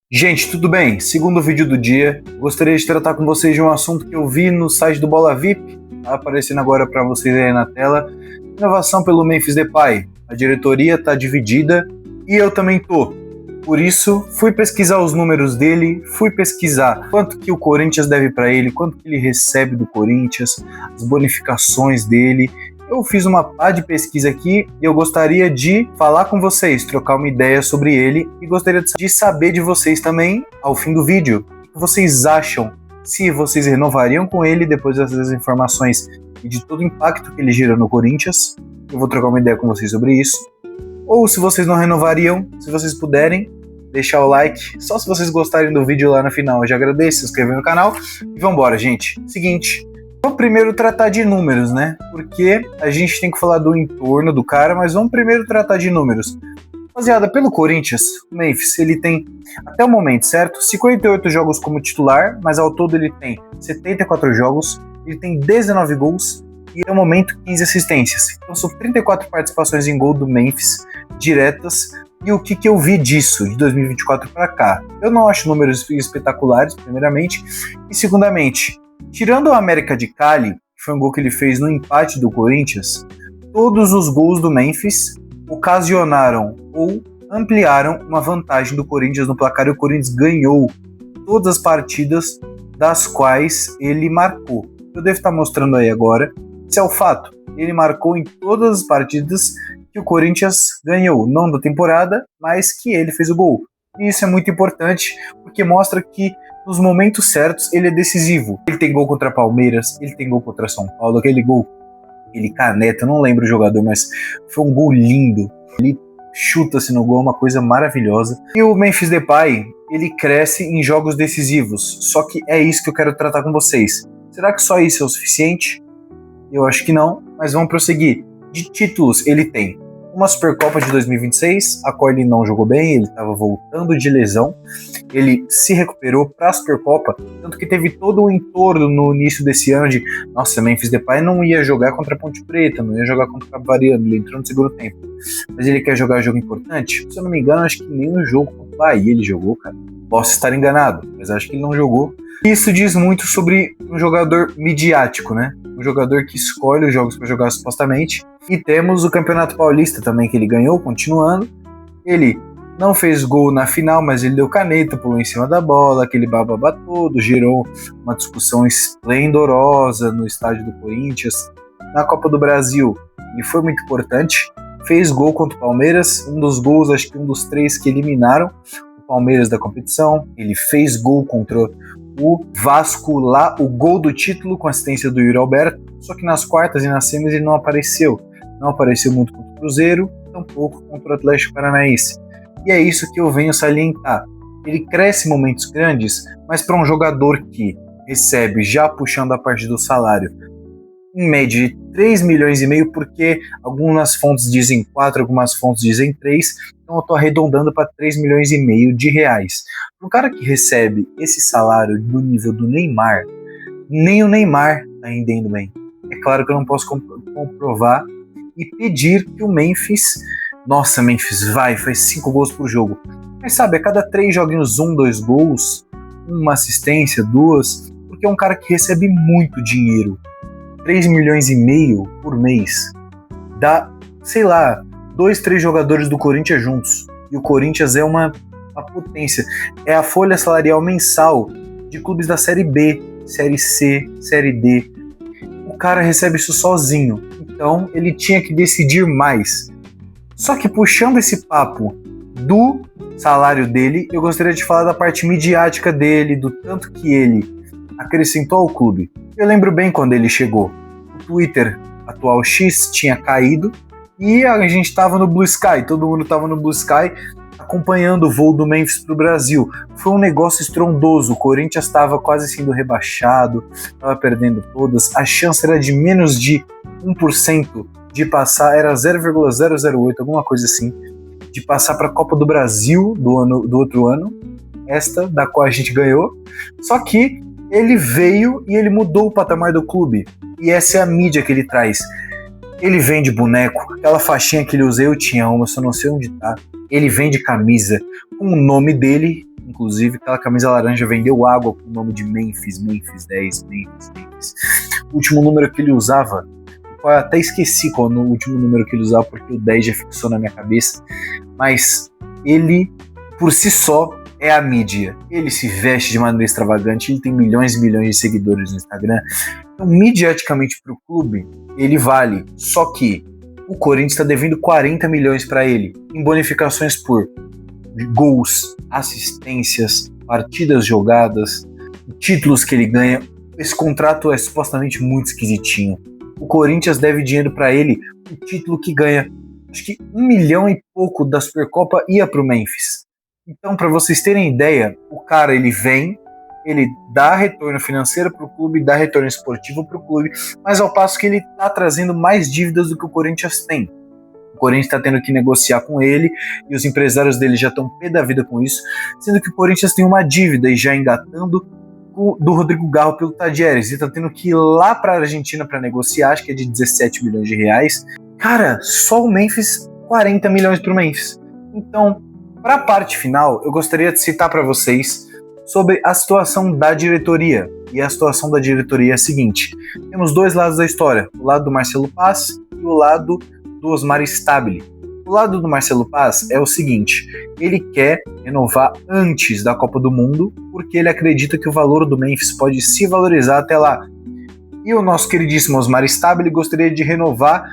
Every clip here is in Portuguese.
Gente, tudo bem? Segundo vídeo do dia, gostaria de tratar com vocês de um assunto que eu vi no site do Bola VIP, tá aparecendo agora para vocês aí na tela. Inovação pelo Memphis Depay. A diretoria está dividida e eu também tô. Por isso, fui pesquisar os números dele, fui pesquisar quanto que o Corinthians deve para ele, quanto que ele recebe do Corinthians, as bonificações dele. Eu fiz uma pá de pesquisa aqui e eu gostaria de falar com vocês, trocar uma ideia sobre ele e gostaria de saber de vocês também, ao fim do vídeo, o que vocês acham, se vocês renovariam com ele depois dessas informações e de todo o impacto que ele gera no Corinthians. Eu vou trocar uma ideia com vocês sobre isso. Ou se vocês não renovariam, se vocês puderem, deixar o like. Só se vocês gostarem do vídeo lá no final, eu já agradeço, se inscrever no canal. E vambora, gente. Seguinte, vamos primeiro tratar de números, né? Porque a gente tem que falar do entorno do cara, mas vamos primeiro tratar de números. Rapaziada, pelo Corinthians, o Memphis, ele tem, até o momento, certo? 58 jogos como titular, mas ao todo ele tem 74 jogos, ele tem 19 gols e, no momento, 15 assistências. Então são 34 participações em gol do Memphis, diretas. E o que eu vi disso, de 2024 para cá? Eu não acho números espetaculares, primeiramente, e segundamente, tirando o América de Cali, que foi um gol que ele fez no empate do Corinthians, todos os gols do Memphis ocasionaram ou ampliaram uma vantagem do Corinthians no placar e o Corinthians ganhou todas as partidas das quais ele marcou. Eu devo estar mostrando aí agora. Esse é o fato. Ele marcou em todas as partidas que o Corinthians ganhou, não da temporada, mas que ele fez o gol. E isso é muito importante, porque mostra que nos momentos certos ele é decisivo. Ele tem gol contra Palmeiras, ele tem gol contra São Paulo, aquele gol, ele caneta, eu não lembro o jogador, mas foi um gol lindo. Ele chuta-se no gol, uma coisa maravilhosa. E o Memphis Depay, ele cresce em jogos decisivos, só que é isso que eu quero tratar com vocês. Será que só isso é o suficiente? Eu acho que não, mas vamos prosseguir. De títulos, ele tem uma Supercopa de 2026, a qual ele não jogou bem, ele estava voltando de lesão, ele se recuperou para a Supercopa, tanto que teve todo o entorno no início desse ano de, nossa, Memphis Depay não ia jogar contra a Ponte Preta, não ia jogar contra o Capivariano, ele entrou no segundo tempo, mas ele quer jogar jogo importante? Se eu não me engano, acho que nem no jogo contra o Bahia ele jogou, cara. Posso estar enganado, mas acho que ele não jogou. Isso diz muito sobre um jogador midiático, né? Um jogador que escolhe os jogos para jogar supostamente. E temos o Campeonato Paulista também, que ele ganhou, continuando. Ele não fez gol na final, mas ele deu caneta, pulou em cima da bola, aquele bababá todo, gerou uma discussão esplendorosa no estádio do Corinthians. Na Copa do Brasil, ele foi muito importante, fez gol contra o Palmeiras, um dos gols, acho que um dos 3 que eliminaram o Palmeiras da competição. Ele fez gol contra o Vasco lá, o gol do título com assistência do Yuri Alberto, só que nas quartas e nas semis ele não apareceu muito contra o Cruzeiro, tampouco contra o Atlético Paranaense. E é isso que eu venho salientar. Ele cresce em momentos grandes, mas para um jogador que recebe, já puxando a parte do salário, em média de 3 milhões e meio, porque algumas fontes dizem 4, algumas fontes dizem 3, então eu estou arredondando para 3 milhões e meio de reais. Um cara que recebe esse salário do nível do Neymar, nem o Neymar está rendendo bem. É claro que eu não posso comprovar e pedir que o Memphis, nossa, Memphis, faz 5 gols por jogo. Mas sabe, a cada 3 joguinhos, 1, 2 gols, uma assistência, 2, porque é um cara que recebe muito dinheiro. 3 milhões e meio por mês. Dá, sei lá, 2, 3 jogadores do Corinthians juntos. E o Corinthians é uma potência. É a folha salarial mensal de clubes da Série B, Série C, Série D. O cara recebe isso sozinho. Então ele tinha que decidir mais. Só que puxando esse papo do salário dele, eu gostaria de falar da parte midiática dele, do tanto que ele acrescentou ao clube. Eu lembro bem quando ele chegou. O Twitter atual X tinha caído e a gente estava no Blue Sky, todo mundo estava no Blue Sky acompanhando o voo do Memphis para o Brasil. Foi um negócio estrondoso, o Corinthians estava quase sendo rebaixado, estava perdendo todas, a chance era de menos de 1% de passar, era 0,008, alguma coisa assim, de passar para a Copa do Brasil do outro ano, esta da qual a gente ganhou. Só que ele veio e ele mudou o patamar do clube, e essa é a mídia que ele traz. Ele vende boneco, aquela faixinha que ele usou, eu tinha uma, só não sei onde tá. Ele vende camisa com o nome dele inclusive aquela camisa laranja vendeu água com o nome de Memphis 10, Memphis. O último número que ele usava, eu até esqueci qual o último número que ele usava, porque o 10 já fixou na minha cabeça, mas ele, por si só, é a mídia. Ele se veste de maneira extravagante, ele tem milhões e milhões de seguidores no Instagram. Então, mediaticamente para o clube, ele vale. Só que o Corinthians está devendo 40 milhões para ele, em bonificações por gols, assistências, partidas jogadas, títulos que ele ganha. Esse contrato é supostamente muito esquisitinho. O Corinthians deve dinheiro para ele, o título que ganha. Acho que 1 milhão e pouco da Supercopa ia para o Memphis. Então, para vocês terem ideia, o cara ele vem, ele dá retorno financeiro para o clube, dá retorno esportivo para o clube, mas ao passo que ele está trazendo mais dívidas do que o Corinthians tem. O Corinthians está tendo que negociar com ele e os empresários dele já estão pé da vida com isso, sendo que o Corinthians tem uma dívida e já engatando do Rodrigo Garro pelo Tadieres, e está tendo que ir lá para a Argentina para negociar, acho que é de 17 milhões de reais. Cara, só o Memphis, 40 milhões para o Memphis. Então, para a parte final, eu gostaria de citar para vocês sobre a situação da diretoria. E a situação da diretoria é a seguinte: temos dois lados da história, o lado do Marcelo Paz e o lado do Osmar Stabile. O lado do Marcelo Paz é o seguinte: ele quer renovar antes da Copa do Mundo, porque ele acredita que o valor do Memphis pode se valorizar até lá. E o nosso queridíssimo Osmar Stabile gostaria de renovar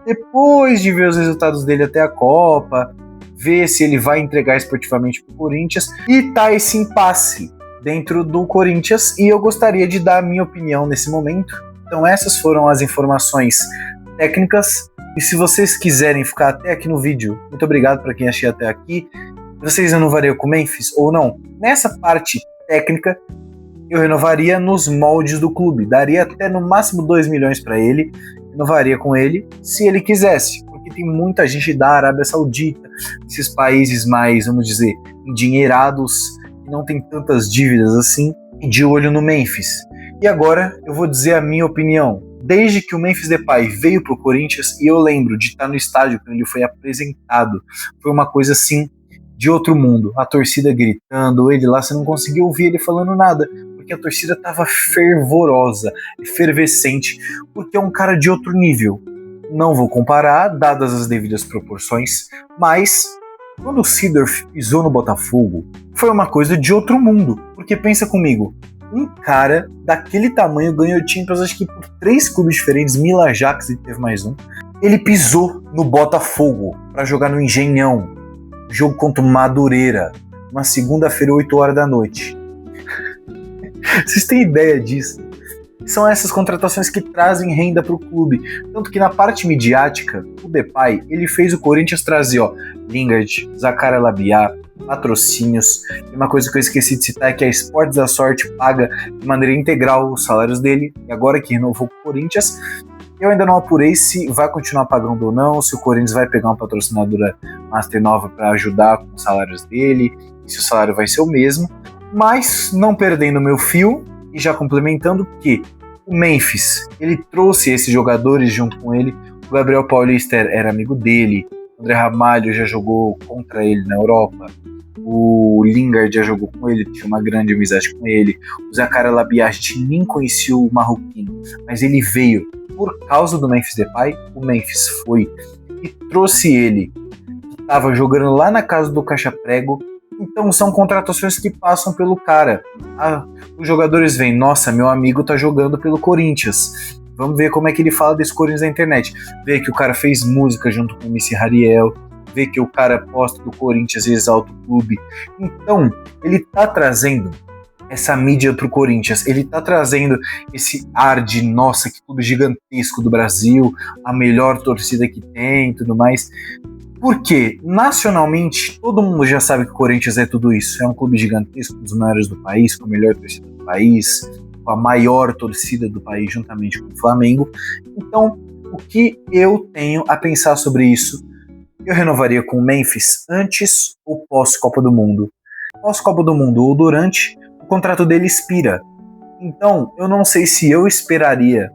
depois de ver os resultados dele até a Copa, ver se ele vai entregar esportivamente para o Corinthians, e tá esse impasse dentro do Corinthians, e eu gostaria de dar a minha opinião nesse momento. Então essas foram as informações técnicas, e se vocês quiserem ficar até aqui no vídeo, muito obrigado para quem achou até aqui. Vocês renovariam com o Memphis ou não? Nessa parte técnica, eu renovaria nos moldes do clube, daria até no máximo 2 milhões para ele, renovaria com ele se ele quisesse, porque tem muita gente da Arábia Saudita, esses países mais, vamos dizer, endinheirados, que não tem tantas dívidas assim, de olho no Memphis. E agora eu vou dizer a minha opinião. Desde que o Memphis Depay veio pro Corinthians, e eu lembro de estar no estádio quando ele foi apresentado, foi uma coisa assim de outro mundo, a torcida gritando, ele lá, você não conseguia ouvir ele falando nada, porque a torcida estava fervorosa, efervescente, porque é um cara de outro nível. Não vou comparar, dadas as devidas proporções, mas quando o Seedorf pisou no Botafogo, foi uma coisa de outro mundo, porque pensa comigo, um cara daquele tamanho ganhou Champions, acho que por 3 clubes diferentes, Milan, Ajax e teve mais um, ele pisou no Botafogo para jogar no Engenhão, jogo contra o Madureira, uma segunda-feira, 8 horas da noite. Vocês têm ideia disso? São essas contratações que trazem renda para o clube. Tanto que na parte midiática, o Depay, ele fez o Corinthians trazer, Lingard, Zaccaria Labiat, patrocínios. E uma coisa que eu esqueci de citar é que a Esportes da Sorte paga de maneira integral os salários dele. E agora que renovou o Corinthians, eu ainda não apurei se vai continuar pagando ou não, se o Corinthians vai pegar uma patrocinadora Master Nova para ajudar com os salários dele, e se o salário vai ser o mesmo. Mas, não perdendo meu fio, e já complementando que o Memphis, ele trouxe esses jogadores junto com ele. O Gabriel Paulista era amigo dele, o André Ramalho já jogou contra ele na Europa, o Lingard já jogou com ele, tinha uma grande amizade com ele, o Zaccaria Labiat, a gente nem conhecia o marroquino, mas ele veio por causa do Memphis Depay. O Memphis foi e trouxe ele, que estava jogando lá na casa do Caixa Prego. Então são contratações que passam pelo cara. Os jogadores veem, nossa, meu amigo tá jogando pelo Corinthians, vamos ver como é que ele fala desse Corinthians na internet. Vê que o cara fez música junto com o Missy Hariel, vê que o cara posta do Corinthians e exalta o clube. Então ele tá trazendo essa mídia pro Corinthians, ele tá trazendo esse ar de, nossa, que clube gigantesco do Brasil, a melhor torcida que tem e tudo mais. Porque, nacionalmente, todo mundo já sabe que o Corinthians é tudo isso. É um clube gigantesco, um dos maiores do país, com a melhor torcida do país, com a maior torcida do país, juntamente com o Flamengo. Então, o que eu tenho a pensar sobre isso? Eu renovaria com o Memphis antes ou pós-Copa do Mundo. Pós-Copa do Mundo ou durante, o contrato dele expira. Então, eu não sei se eu esperaria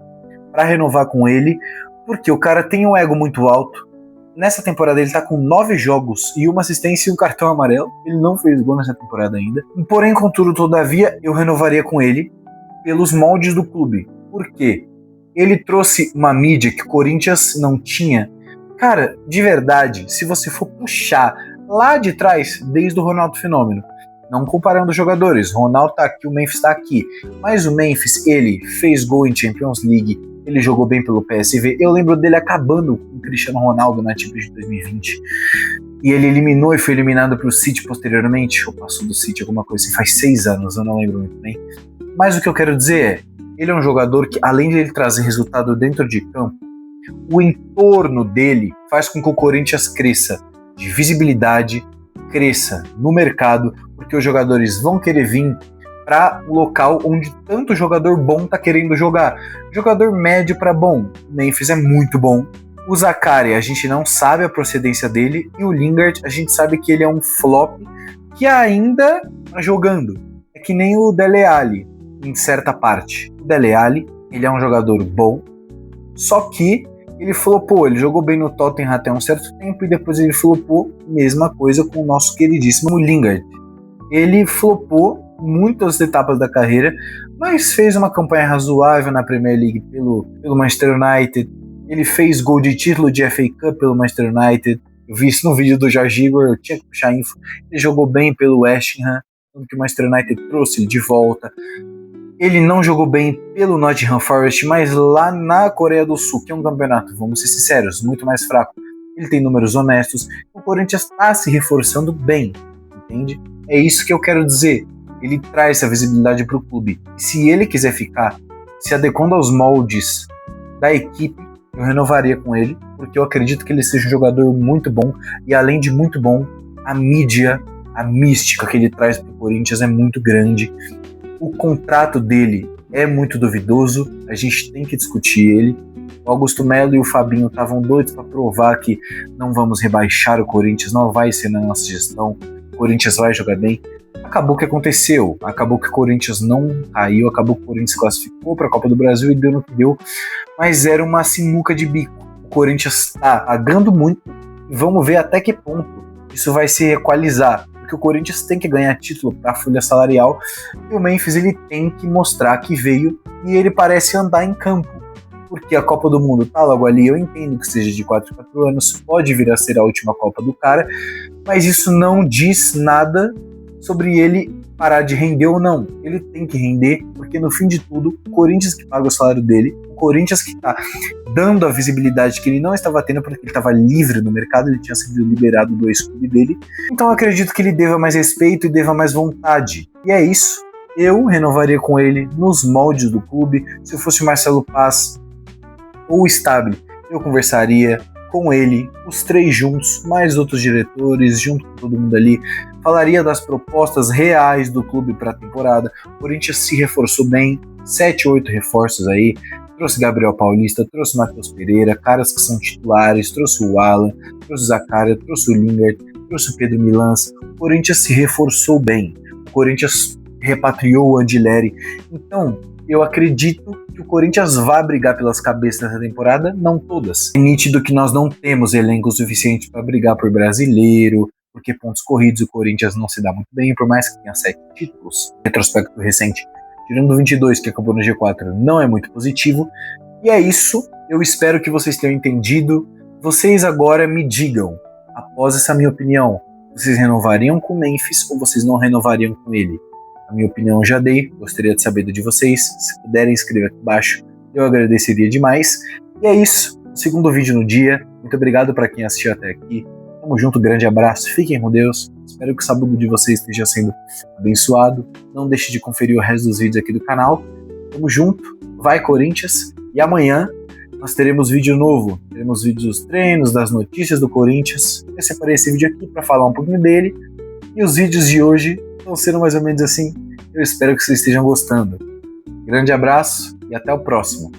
para renovar com ele, porque o cara tem um ego muito alto. Nessa temporada ele tá com 9 jogos e uma assistência e um cartão amarelo. Ele não fez gol nessa temporada ainda. Porém, contudo, todavia, eu renovaria com ele pelos moldes do clube. Por quê? Ele trouxe uma mídia que o Corinthians não tinha. Cara, de verdade, se você for puxar lá de trás, desde o Ronaldo Fenômeno, não comparando os jogadores, o Ronaldo tá aqui, o Memphis tá aqui, mas o Memphis, ele fez gol em Champions League, ele jogou bem pelo PSV, eu lembro dele acabando com o Cristiano Ronaldo na Champions de 2020, e ele eliminou e foi eliminado pro City posteriormente, ou passou do City, alguma coisa assim, faz 6 anos, eu não lembro muito bem, mas o que eu quero dizer é, ele é um jogador que, além de ele trazer resultado dentro de campo, o entorno dele faz com que o Corinthians cresça de visibilidade, cresça no mercado, porque os jogadores vão querer vir para o local onde tanto jogador bom tá querendo jogar. Jogador médio para bom. O Memphis é muito bom. O Zakaria, a gente não sabe a procedência dele, e o Lingard, a gente sabe que ele é um flop que ainda tá jogando. É que nem o Dele Alli, em certa parte. O Dele Alli, ele é um jogador bom, só que ele flopou, ele jogou bem no Tottenham até um certo tempo e depois ele flopou, mesma coisa com o nosso queridíssimo Lingard. Ele flopou muitas etapas da carreira, mas fez uma campanha razoável na Premier League pelo Manchester United, ele fez gol de título de FA Cup pelo Manchester United, eu vi isso no vídeo do Jorge Igor, eu tinha que puxar info, ele jogou bem pelo West Ham, tanto que o Manchester United trouxe ele de volta. Ele não jogou bem pelo Nottingham Forest, mas lá na Coreia do Sul, que é um campeonato, vamos ser sinceros, muito mais fraco, ele tem números honestos, o Corinthians está se reforçando bem, entende? É isso que eu quero dizer, ele traz essa visibilidade para o clube. E se ele quiser ficar se adequando aos moldes da equipe, eu renovaria com ele, porque eu acredito que ele seja um jogador muito bom, e além de muito bom, a mídia, a mística que ele traz para o Corinthians é muito grande. O contrato dele é muito duvidoso, a gente tem que discutir ele. O Augusto Melo e o Fabinho estavam doidos para provar que não vamos rebaixar o Corinthians, não vai ser na nossa gestão, o Corinthians vai jogar bem. Acabou o que aconteceu, acabou que o Corinthians não caiu, acabou que o Corinthians classificou para a Copa do Brasil e deu no que deu, mas era uma sinuca de bico. O Corinthians está pagando muito e vamos ver até que ponto isso vai se equalizar. Que o Corinthians tem que ganhar título para a folha salarial e o Memphis ele tem que mostrar que veio e ele parece andar em campo, porque a Copa do Mundo tá logo ali, eu entendo que seja de 4 em 4 anos, pode vir a ser a última Copa do cara, mas isso não diz nada sobre ele parar de render ou não. Ele tem que render, porque no fim de tudo, o Corinthians que paga o salário dele, o Corinthians que está dando a visibilidade que ele não estava tendo porque ele estava livre no mercado, ele tinha sido liberado do ex-clube dele. Então eu acredito que ele deva mais respeito e deva mais vontade. E é isso. Eu renovaria com ele nos moldes do clube. Se eu fosse o Marcelo Paz ou o Stabile, eu conversaria com ele, os três juntos, mais outros diretores, junto com todo mundo ali, falaria das propostas reais do clube para a temporada. O Corinthians se reforçou bem, 7, 8 reforços aí, trouxe Gabriel Paulista, trouxe Matheus Pereira, caras que são titulares, trouxe o Alan, trouxe o Zakaria, trouxe o Lingard, trouxe o Pedro Milans. O Corinthians se reforçou bem, o Corinthians repatriou o Andileri. Então, eu acredito que o Corinthians vai brigar pelas cabeças nessa temporada, não todas. É nítido que nós não temos elenco suficiente para brigar por brasileiro, porque pontos corridos o Corinthians não se dá muito bem, por mais que tenha 7 títulos. Retrospecto recente, tirando o 22, que acabou no G4, não é muito positivo. E é isso, eu espero que vocês tenham entendido. Vocês agora me digam, após essa minha opinião, vocês renovariam com o Memphis ou vocês não renovariam com ele? A minha opinião eu já dei, gostaria de saber de vocês. Se puderem escrever aqui embaixo, eu agradeceria demais. E é isso, segundo vídeo no dia. Muito obrigado para quem assistiu até aqui. Tamo junto, grande abraço, fiquem com Deus. Espero que o sábado de vocês esteja sendo abençoado. Não deixe de conferir o resto dos vídeos aqui do canal. Tamo junto, vai Corinthians. E amanhã nós teremos vídeo novo. Teremos vídeos dos treinos, das notícias do Corinthians. Eu separei esse vídeo aqui para falar um pouquinho dele. E os vídeos de hoje estão sendo mais ou menos assim. Eu espero que vocês estejam gostando. Grande abraço e até o próximo.